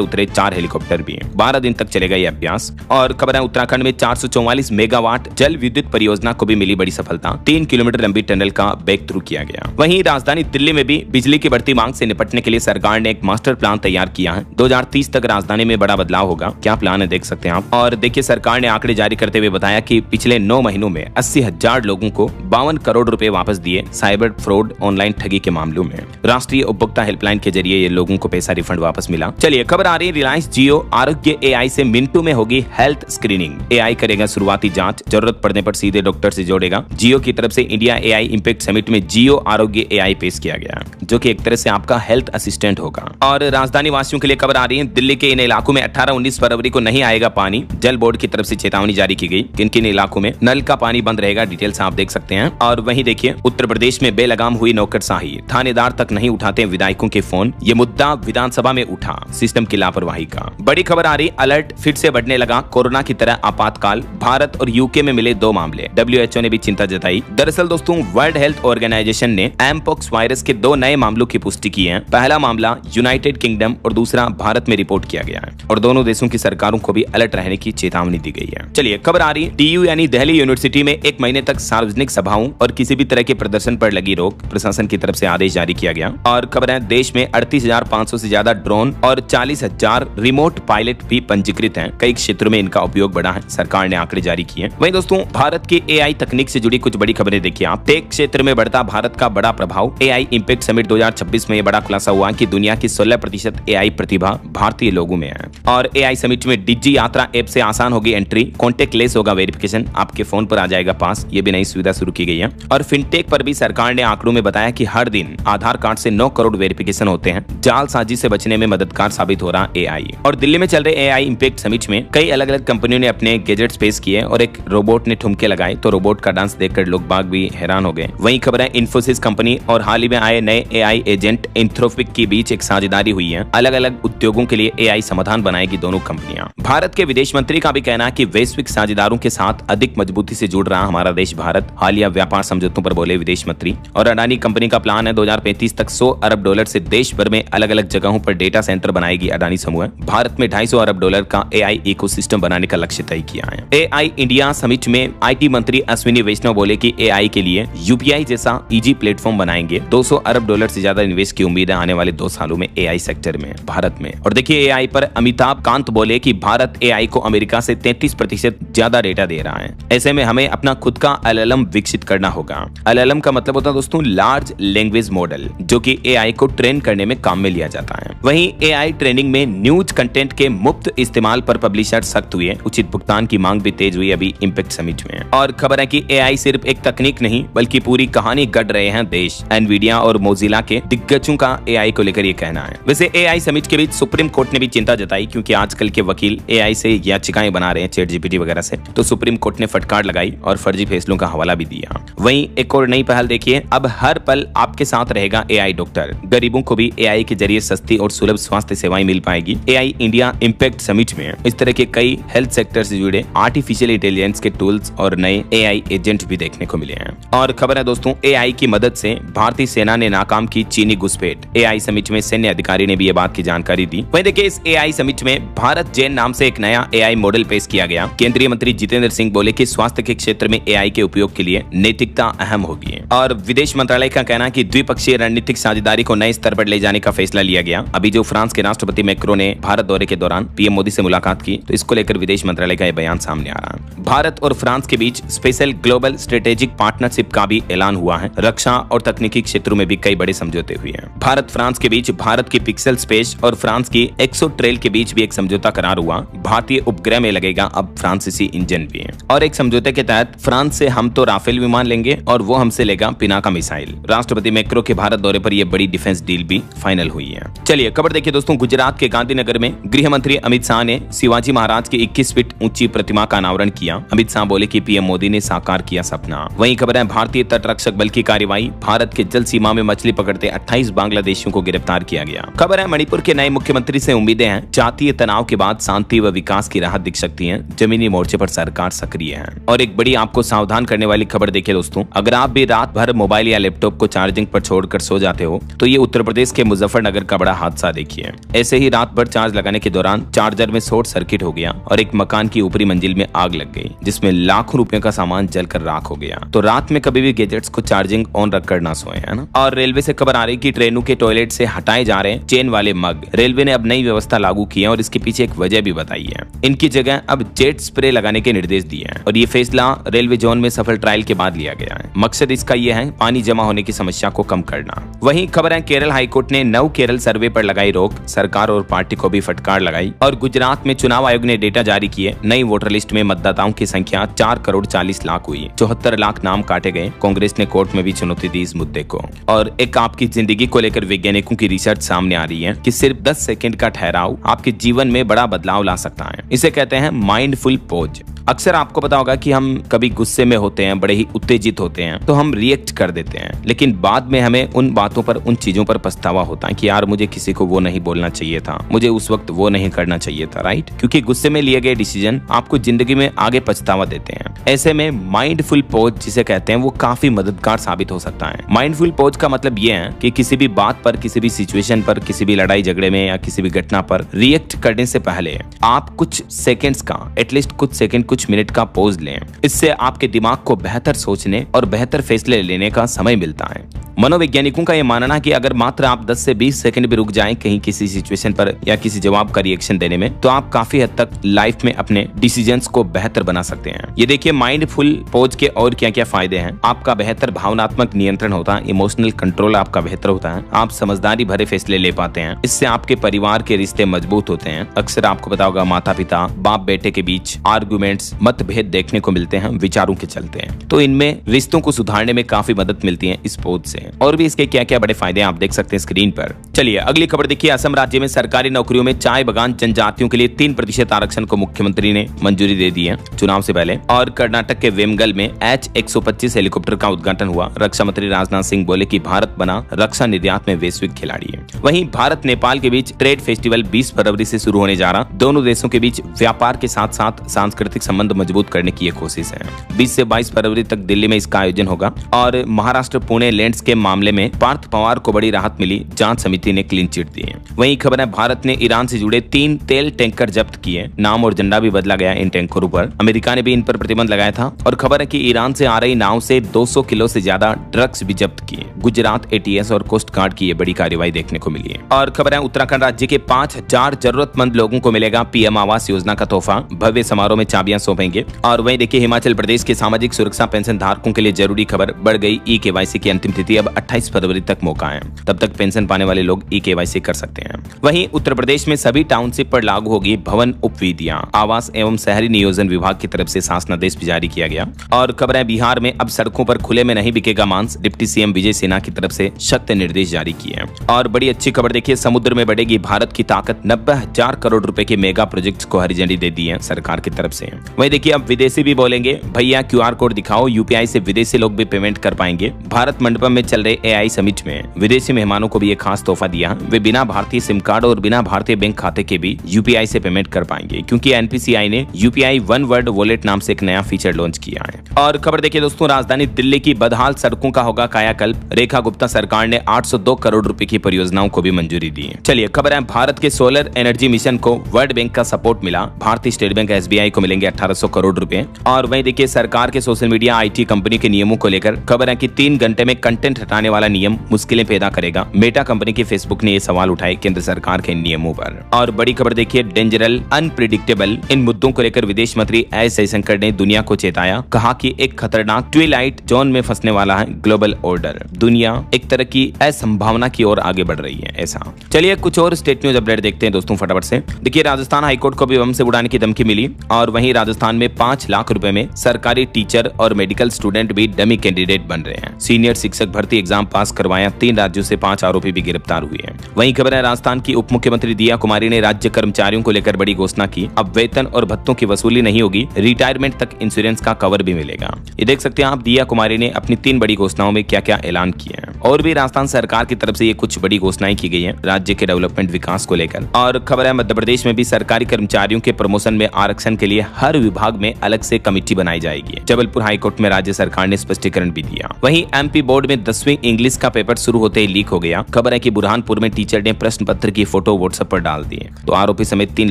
उतरे 4 हेलीकॉप्टर भी हैं। 12 दिन तक चलेगा यह अभ्यास। और खबर है उत्तराखंड में 444 मेगावाट जल विद्युत परियोजना को भी मिली बड़ी सफलता। 3 किलोमीटर लंबी टनल का ब्रेक थ्रू किया गया। वहीं राजधानी दिल्ली में भी बिजली की बढ़ती मांग से निपटने के लिए सरकार ने एक मास्टर प्लान तैयार किया है। 2030 तक राजधानी में बड़ा बदलाव होगा। क्या प्लान है देख सकते हैं आप। और देखिए सरकार ने आंकड़े जारी करते हुए बताया कि पिछले 9 महीनों में 80,000 लोगों को 52 करोड़ रुपए वापस दिए साइबर फ्रॉड ऑनलाइन ठगी के मामलों में। राष्ट्रीय उपभोक्ता हेल्पलाइन के जरिए ये लोगों को पैसा रिफंड वापस मिला। चलिए खबर आ रही है रिलायंस जियो आरोग्य AI से मिनटों में होगी हेल्थ स्क्रीनिंग। AI करेगा शुरुआती जांच, जरूरत पड़ने पर सीधे डॉक्टर से जोड़ेगा। जियो की तरफ से इंडिया AI इंपैक्ट समिट में जियो आरोग्य AI पेश किया गया, जो कि एक तरह से आपका हेल्थ असिस्टेंट होगा। और राजधानी वासियों के लिए खबर आ रही है दिल्ली के इन इलाकों में 18-19 फरवरी को नहीं आएगा पानी। जल बोर्ड की तरफ से चेतावनी जारी की गई। किन किन इलाकों में नल का पानी बंद रहेगा, डिटेल्स आप देख सकते हैं। और वहीं देखिए उत्तर प्रदेश में बेलगाम हुई नौकरशाही, थानेदार तक नहीं उठाते विधायकों के फोन। ये मुद्दा विधानसभा में उठा, सिस्टम की लापरवाही का। बड़ी खबर आ रही, अलर्ट फिर से बढ़ने लगा, कोरोना की तरह आपातकाल। भारत और यूके में मिले 2 मामले, WHO ने भी चिंता जताई। दरअसल दोस्तों वर्ल्ड हेल्थ ऑर्गेनाइजेशन ने एमपॉक्स वायरस के 2 नए मामलों की पुष्टि की है। पहला मामला यूनाइटेड किंगडम और दूसरा भारत में रिपोर्ट किया गया है। और दोनों देशों की सरकारों को भी अलर्ट रहने की चेतावनी दी गई है। चलिए खबर आ रही, DU यानी दिल्ली यूनिवर्सिटी में 1 महीने तक सार्वजनिक सभाओं और किसी भी तरह के प्रदर्शन पर लगी रोक, प्रशासन की तरफ से आदेश जारी किया गया। और खबर है देश में 38,500 से ज्यादा ड्रोन और 40,000 रिमोट पायलट भी पंजीकृत हैं। कई क्षेत्रों में इनका उपयोग बढ़ा है, सरकार ने आंकड़े जारी किए। वहीं दोस्तों भारत की AI तकनीक से जुड़ी कुछ बड़ी खबरें देखिए आप। टेक क्षेत्र में बढ़ता भारत का बड़ा प्रभाव। AI इंपैक्ट समिट 2026 में यह बड़ा खुलासा हुआ कि दुनिया की 16% AI प्रतिभा भारतीय लोगों में है। और AI समिट में डिजी यात्रा ऐप से आसान होगी एंट्री, कॉन्टेक्ट लेस होगा वेरिफिकेशन, आपके फोन पर आ जाएगा पास। ये भी नई सुविधा शुरू की गई है। और फिनटेक पर भी सरकार ने आंकड़ों में बताया कि हर दिन आधार कार्ड से 9 करोड़ वेरिफिकेशन होते हैं। जालसाजी से बचने में मददगार साबित हो रहा AI। और दिल्ली में चल रहे AI इंपैक्ट समिट में कई अलग अलग कंपनियों ने अपने गैजेट्स पेश किए और एक रोबोट ने ठुमके लगाए, तो रोबोट का डांस देखकर लोग बाग भी हैरान हो गए। वहीं खबर है इन्फोसिस कंपनी और हाल ही में आए नए AI एजेंट एंथ्रोपिक के बीच एक साझेदारी हुई है। अलग अलग उद्योगों के लिए AI समाधान बनाएगी दोनों कंपनियां। भारत के विदेश मंत्री का भी कहना है कि वैश्विक साझेदारों के साथ अधिक मजबूती से जुड़ रहा हमारा देश भारत। हालिया व्यापार समझौतों पर बोले विदेश मंत्री। और अडानी कंपनी का प्लान है 2035 तक $100 अरब से देश भर में अलग अलग जगहों पर डेटा सेंटर बनाएगी अडानी समूह। भारत में $250 अरब का AI इकोसिस्टम बनाने का लक्ष्य तय किया है। AI इंडिया समिट में IT मंत्री अश्विनी वैष्णव बोले कि AI के लिए UPI जैसा इजी प्लेटफॉर्म बनाएंगे। $200 अरब से ज्यादा निवेश की उम्मीद है आने वाले 2 सालों में AI सेक्टर में भारत में। और देखिए AI पर अमिताभ कांत बोले कि भारत AI को अमेरिका से 33% ज्यादा डेटा दे रहा है। ऐसे में हमें अपना खुद का LLM विकसित करना होगा। LLM का मतलब होता है दोस्तों लार्ज लैंग्वेज मॉडल, जो कि AI को ट्रेन करने में काम में लिया जाता है। वहीं AI ट्रेनिंग में न्यूज कंटेंट के मुफ्त इस्तेमाल पर पब्लिशर सख्त हुए। उचित भुगतान की मांग भी तेज हुई अभी इंपैक्ट समिट में। और खबर है कि AI सिर्फ एक तकनीक नहीं बल्कि पूरी कहानी गढ़ रहे हैं देश। एनवीडिया और मोजिला के दिग्गजों का AI को लेकर ये कहना है। वैसे AI समिट के बीच सुप्रीम कोर्ट ने भी चिंता जताई, क्योंकि आजकल के वकील AI से याचिकाएं बना रहे हैं ChatGPT वगैरह से। तो सुप्रीम कोर्ट ने फटकार लगाई और फर्जी फैसलों का हवाला भी दिया। वहीं एक और नई पहल देखिए, अब हर पल आपके साथ रहेगा AI डॉक्टर। गरीबों को भी AI के जरिए सस्ती और सुलभ स्वास्थ्य सेवाएं मिल पाएगी। AI इंडिया इंपैक्ट समिट में इस तरह के कई हेल्थ सेक्टर से जुड़े आर्टिफिशियल इंटेलिजेंस के टूल्स और नए AI एजेंट भी देखने को मिले हैं। और खबर है दोस्तों AI की मदद से भारतीय सेना ने नाकाम की चीनी घुसपैठ। AI समिट में सैन्य अधिकारी ने भी ये बात की जानकारी दी। वहीं देखिए इस AI समिट में भारत जैन नाम से एक नया AI मॉडल पेश किया गया। केंद्रीय मंत्री जितेंद्र सिंह बोले कि स्वास्थ्य के क्षेत्र में AI के उपयोग के लिए नैतिकता अहम होगी। और विदेश मंत्रालय का कहना है कि द्विपक्षीय रणनीतिक साझेदारी को नए स्तर पर ले जाने का फैसला लिया गया। अभी जो फ्रांस के राष्ट्रपति मैक्रो ने भारत दौरे के दौरान PM मोदी से मुलाकात की, तो इसको लेकर विदेश मंत्रालय का यह बयान सामने आ रहा है। भारत और फ्रांस के बीच स्पेशल ग्लोबल स्ट्रेटेजिक पार्टनरशिप का भी ऐलान हुआ है। रक्षा और तकनीकी क्षेत्रों में भी कई बड़े समझौते हुए हैं। भारत फ्रांस के बीच भारत की पिक्सल स्पेस और फ्रांस की एक्सोट्रेल के बीच भी एक समझौता करार हुआ। भारतीय उपग्रह में लगेगा अब फ्रांसीसी इंजन भी। और एक समझौते के तहत फ्रांस से हम तो राफेल विमान लेंगे और वो हमसे लेगा पिनाका मिसाइल। राष्ट्रपति मैक्रो के भारत दौरे पर यह बड़ी डिफेंस डील भी फाइनल हुई है। चलिए खबर देखिए दोस्तों, गुजरात के गांधीनगर में गृह मंत्री अमित शाह ने शिवाजी महाराज की 21 फीट ऊंची प्रतिमा का अनावरण किया। अमित शाह बोले कि PM मोदी ने साकार किया सपना। वहीं खबर है भारतीय तटरक्षक बल की कार्रवाई, भारत के जल सीमा में मछली पकड़ते 28 बांग्लादेशियों को गिरफ्तार किया गया। खबर है मणिपुर के नए मुख्यमंत्री से उम्मीदें हैं। जातीय तनाव के बाद शांति व विकास की राहत दिख सकती है। जमीनी मोर्चे पर सरकार सक्रिय है। और एक बड़ी आपको सावधान करने वाली खबर देखिए दोस्तों, अगर आप भी रात भर मोबाइल या लैपटॉप को चार्जिंग पर छोड़कर सो जाते हो तो ये उत्तर प्रदेश के मुजफ्फरनगर का बड़ा हादसा देखिए। ऐसे ही रात भर चार्ज लगाने के दौरान चार्जर में शॉर्ट सर्किट हो गया और एक मकान की ऊपरी मंजिल में आग लग गई, जिसमें लाखों रुपए का सामान जलकर राख हो गया। तो रात में कभी भी गैजेट्स को चार्जिंग ऑन रखकर ना सोए, है ना। और रेलवे से खबर आ रही कि ट्रेनों के टॉयलेट से हटाए जा रहे चेन वाले मग। रेलवे ने अब नई व्यवस्था लागू की है और इसके पीछे एक वजह भी बताई है। इनकी जगह अब जेट स्प्रे लगाने के निर्देश दिए हैं और ये फैसला रेलवे जोन में सफल ट्रायल के बाद लिया गया है। मकसद इसका यह है पानी जमा होने की समस्या को कम करना। वहीं खबर है केरल हाईकोर्ट ने नव केरल सर्वे पर लगाई रोक, सरकार और पार्टी को भी फटकार लगाई। और गुजरात में चुनाव आयोग ने डेटा जारी किए, नई वोटर लिस्ट में मतदाताओं की संख्या 4 करोड़ 40 लाख हुई। 74 लाख नाम काटे गए। कांग्रेस ने कोर्ट में भी चुनौती दी इस मुद्दे को। और एक आपकी जिंदगी को लेकर वैज्ञानिकों की रिसर्च सामने आ रही है कि सिर्फ 10 सेकंड का ठहराव आपके जीवन में बड़ा बदलाव ला सकता है। इसे कहते हैं माइंडफुल पॉज। अक्सर आपको पता होगा कि हम कभी गुस्से में होते हैं, बड़े ही उत्तेजित होते हैं तो हम रिएक्ट कर देते हैं, लेकिन बाद में हमें उन बातों पर, उन चीजों पर पछतावा होता है कि यार मुझे किसी को वो नहीं बोलना चाहिए था, मुझे उस वक्त वो नहीं करना चाहिए था, राइट। क्योंकि गुस्से में लिए गए डिसीजन आपको जिंदगी में आगे पछतावा देते हैं। ऐसे में माइंडफुल पॉज जिसे कहते हैं वो काफी मददगार साबित हो सकता है। माइंडफुल पॉज का मतलब ये है कि किसी भी बात पर, किसी भी सिचुएशन पर, किसी भी लड़ाई झगड़े में या किसी भी घटना पर रिएक्ट करने से पहले आप कुछ सेकेंड्स का, एटलीस्ट कुछ सेकेंड, कुछ मिनट का पॉज लें। इससे आपके दिमाग को बेहतर सोचने और बेहतर फैसले लेने का समय मिलता है। मनोवैज्ञानिकों का यह मानना कि अगर मात्र आप 10 से 20 सेकंड भी रुक जाएं कहीं किसी सिचुएशन पर या किसी जवाब का रिएक्शन देने में, तो आप काफी हद तक लाइफ में अपने डिसीजंस को बेहतर बना सकते हैं। ये देखिए माइंडफुल पॉज के और क्या क्या फायदे हैं। आपका बेहतर भावनात्मक नियंत्रण होता है, इमोशनल कंट्रोल आपका बेहतर होता है, आप समझदारी भरे फैसले ले पाते हैं। इससे आपके परिवार के रिश्ते मजबूत होते हैं। अक्सर आपको पता होगा माता पिता, बाप बेटे के बीच आर्गुमेंट्स, मतभेद देखने को मिलते हैं विचारों के चलते हैं, तो इनमें रिश्तों को सुधारने में काफी मदद मिलती है इस पॉज से। और भी इसके क्या क्या बड़े फायदे आप देख सकते हैं स्क्रीन पर। चलिए अगली खबर देखिए। असम राज्य में सरकारी नौकरियों में चाय बगान जनजातियों के लिए 3% आरक्षण को मुख्यमंत्री ने मंजूरी दे दी है चुनाव से पहले। और कर्नाटक के वेमगल में H-125 हेलीकॉप्टर का उद्घाटन हुआ। रक्षा मंत्री राजनाथ सिंह बोले कि भारत बना रक्षा निर्यात में वैश्विक खिलाड़ी है। वहीं भारत नेपाल के बीच ट्रेड फेस्टिवल 20 फरवरी से शुरू होने जा रहा। दोनों देशों के बीच व्यापार के साथ साथ सांस्कृतिक संबंध मजबूत करने की कोशिश है। 20 से 22 फरवरी तक दिल्ली में इसका आयोजन होगा। और महाराष्ट्र पुणे लैंड्स के मामले में पार्थ पवार को बड़ी राहत मिली, जांच समिति ने क्लीन चिट दी है। वहीं खबर है भारत ने ईरान से जुड़े 3 तेल टैंकर जब्त किए। नाम और झंडा भी बदला गया इन टैंकरों पर। अमेरिका ने भी इन पर प्रतिबंध लगाया था। और खबर है कि ईरान से आ रही नाव से 200 किलो से ज्यादा ड्रग्स भी जब्त किए। गुजरात ATS और कोस्ट गार्ड की ये बड़ी कार्रवाई देखने को मिली है। और खबर है उत्तराखंड राज्य के 5000 जरूरतमंद लोगों को मिलेगा PM आवास योजना का तोहफा। भव्य समारोह में चाबियां सौंपेंगे। और वहीं देखिए हिमाचल प्रदेश के सामाजिक सुरक्षा पेंशन धारकों के लिए जरूरी खबर, बढ़ गई E-KYC की अंतिम तिथि। अब 28 फरवरी तक मौका है, तब तक पेंशन पाने वाले लोग E-KYC कर सकते हैं। वहीं उत्तर प्रदेश में सभी टाउनशिप पर लागू होगी भवन उपविधियां। आवास एवं शहरी नियोजन विभाग की तरफ से शासनादेश भी जारी किया गया। और खबर है बिहार में अब सड़कों पर खुले में नहीं बिकेगा मांस। डिप्टी CM विजय सिन्हा की तरफ से सख्त निर्देश जारी किए। और बड़ी अच्छी खबर देखिए, समुद्र में बढ़ेगी भारत की ताकत। 90,000 करोड़ रुपए के मेगा प्रोजेक्ट को हरी झंडी दे दी है सरकार की तरफ से। वहीं देखिए अब विदेशी भी बोलेंगे, भैया QR कोड दिखाओ, UPI से विदेशी लोग भी पेमेंट कर पाएंगे। भारत मंडपम में चल रहे AI समिट में विदेशी मेहमानों को भी एक खास तोहफा दिया। वे बिना भारतीय सिम कार्ड और बिना भारतीय बैंक खाते के भी UPI से पेमेंट कर पाएंगे, क्योंकि NPCI ने UPI वन वर्ड वॉलेट नाम से एक नया फीचर लॉन्च किया है। और खबर देखिए दोस्तों, राजधानी दिल्ली की बदहाल सड़कों का होगा कायाकल्प। रेखा गुप्ता सरकार ने 802 करोड़ रुपए की परियोजनाओं को भी मंजूरी दी है। चलिए खबर है भारत के सोलर एनर्जी मिशन को वर्ल्ड बैंक का सपोर्ट मिला। भारतीय स्टेट बैंक SBI को मिलेंगे 1800 करोड़ रुपए। और वहीं देखिए सरकार के सोशल मीडिया IT कंपनी के नियमों को लेकर खबर है कि 3 घंटे में कंटेंट हटाने वाला नियम मुश्किलें पैदा करेगा। मेटा कंपनी के फेसबुक ने ये सवाल उठाए केंद्र सरकार के नियमों पर। और बड़ी खबर देखिए, डेंजरल अनप्रिडिक्टेबल, इन मुद्दों को लेकर विदेश मंत्री S जयशंकर ने दुनिया को चेताया। कहा कि एक खतरनाक ट्विलाइट जोन में फंसने वाला है ग्लोबल ऑर्डर। दुनिया एक तरह की असंभावना की ओर आगे बढ़ रही है ऐसा। चलिए कुछ और स्टेट न्यूज अपडेट देखते हैं दोस्तों फटाफट से। देखिए राजस्थान हाईकोर्ट को भी बम से उड़ाने की धमकी मिली। और वहीं राजस्थान में 5 लाख रुपए में सरकारी टीचर और मेडिकल स्टूडेंट भी डमी कैंडिडेट बन रहे हैं। सीनियर शिक्षक भर्ती एग्जाम पास करवाया। 3 राज्यों से 5 आरोपी भी गिरफ्तार हुए हैं। वहीं खबर है राजस्थान की उप मुख्यमंत्री दिया कुमारी ने राज्य कर्मचारियों को लेकर बड़ी घोषणा की। अब वेतन और भत्तों की वसूली नहीं होगी, रिटायरमेंट तक इंश्योरेंस का कवर भी मिलेगा। ये देख सकते हैं आप, दिया कुमारी ने अपनी 3 बड़ी घोषणाओं में क्या क्या ऐलान किए हैं। और भी राजस्थान सरकार की तरफ से ये कुछ बड़ी घोषणाएं की गई हैं राज्य के डेवलपमेंट विकास विकास को लेकर। और खबर है मध्य प्रदेश में भी सरकारी कर्मचारियों के प्रमोशन में आरक्षण के लिए हर विभाग में अलग से कमेटी बनाई जाएगी। जबलपुर हाईकोर्ट में राज्य सरकार ने स्पष्टीकरण भी दिया। वहीं एमपी बोर्ड में 10वीं इंग्लिश का पेपर शुरू होते ही लीक हो गया। खबर है कि बुरहानपुर में टीचर ने प्रश्न पत्र की फोटो व्हाट्सएप पर डाल दी, तो आरोपी समेत 3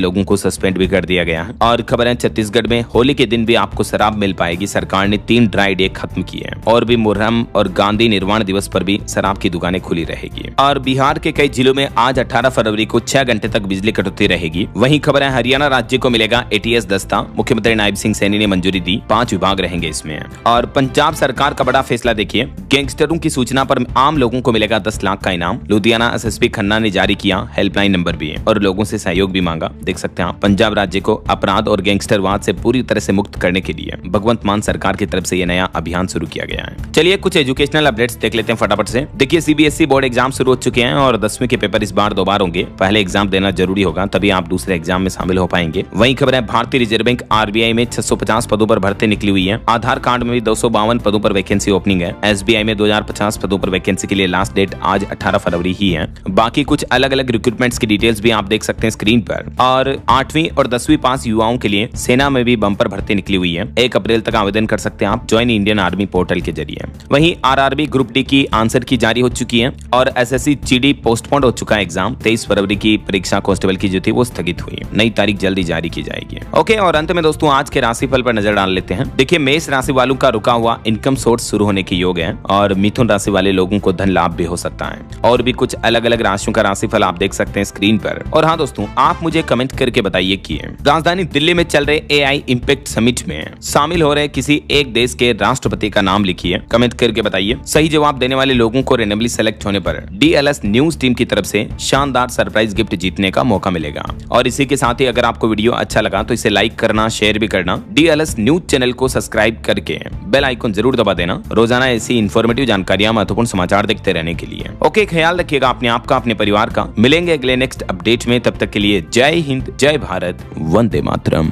लोगों को सस्पेंड भी कर दिया गया है। और खबर है छत्तीसगढ़ में होली के दिन भी आपको शराब मिल पाएगी। सरकार ने 3 ड्राई डे खत्म किए हैं और भी मुहर्रम और गांधी निर्वाण दिवस पर भी शराब की दुकानें खुली रहेगी। और बिहार के कई जिलों में आज 18 फरवरी को 6 घंटे तक बिजली कटौती रहेगी। वहीं खबर है हरियाणा राज्य को मिलेगा ATS दस्ता। मुख्यमंत्री नायब सिंह सैनी ने मंजूरी दी, 5 विभाग रहेंगे इसमें। और पंजाब सरकार का बड़ा फैसला देखिए, गैंगस्टरों की सूचना पर आम लोगों को मिलेगा 10 लाख का इनाम। लुधियाना SSP खन्ना ने जारी किया हेल्पलाइन नंबर भी है और लोगों से सहयोग भी मांगा। देख सकते हैं आप, पंजाब राज्य को अपराध और गैंगस्टरवाद से पूरी तरह से मुक्त करने के लिए भगवंत मान सरकार की तरफ से यह नया अभियान शुरू किया गया है। चलिए कुछ एजुकेशनल अपडेट्स देख लेते हैं फटाफट से। देखिए CBSE बोर्ड एग्जाम शुरू हो चुके हैं और 10वीं के पेपर इस बार 2 बार होंगे। पहले एग्जाम देना जरूरी होगा, तभी आप दूसरे एग्जाम में शामिल हो पाएंगे। वहीं खबर है भारतीय रिजर्व बैंक RBI में 650 पदों पर भर्ती निकली हुई है। आधार कार्ड में भी 252 पदों पर वैकेंसी ओपनिंग है। SBI में 2050 पदों पर वैकेंसी के लिए लास्ट डेट आज 18 फरवरी ही है। बाकी कुछ अलग अलग रिक्रूटमेंट्स की डिटेल्स भी आप देख सकते हैं स्क्रीन पर। और 8वीं और 10वीं पास युवाओं के लिए सेना में भी बम्पर भर्ती निकली हुई है। 1 अप्रैल तक आवेदन कर सकते हैं आप ज्वाइन इंडियन आर्मी पोर्टल के जरिए। वहीं RRB ग्रुप D की आंसर की जारी हो चुकी है और SSC GD पोस्टपोन हो चुका है एग्जाम। 23 फरवरी की परीक्षा कांस्टेबल की जो थी वो स्थगित हुई। नई तारीख जल्दी जारी की जाएगी। ओके, और अंत में दोस्तों आज के राशिफल पर नजर डाल लेते हैं। देखिए मेष राशि वालों का रुका हुआ इनकम सोर्स शुरू होने के योग है और मिथुन राशि वाले लोगों को धन लाभ भी हो सकता है। और भी कुछ अलग अलग राशियों का राशिफल आप देख सकते हैं स्क्रीन पर। और हाँ दोस्तों, आप मुझे कमेंट करके बताइए कि राजधानी दिल्ली में चल रहे AI इम्पैक्ट समिट में शामिल हो रहे किसी एक देश के राष्ट्रपति का नाम लिखिए। कमेंट करके बताइए। सही जवाब देने वाले लोगों को रेंडमली सेलेक्ट होने पर DLS न्यूज टीम की तरफ से शानदार सरप्राइज गिफ्ट जीतने का मौका मिलेगा। और इसी के साथ ही अगर आपको वीडियो अच्छा लगा तो इसे लाइक करना, शेयर भी करना। DLS न्यूज चैनल को सब्सक्राइब करके बेल आइकन जरूर दबा देना रोजाना ऐसी इन्फॉर्मेटिव जानकारियां, महत्वपूर्ण समाचार देखते रहने के लिए। ओके, ख्याल रखिएगा अपने आप का, अपने परिवार का। मिलेंगे अगले नेक्स्ट अपडेट में, तब तक के लिए जय हिंद, जय भारत, वंदे मातरम।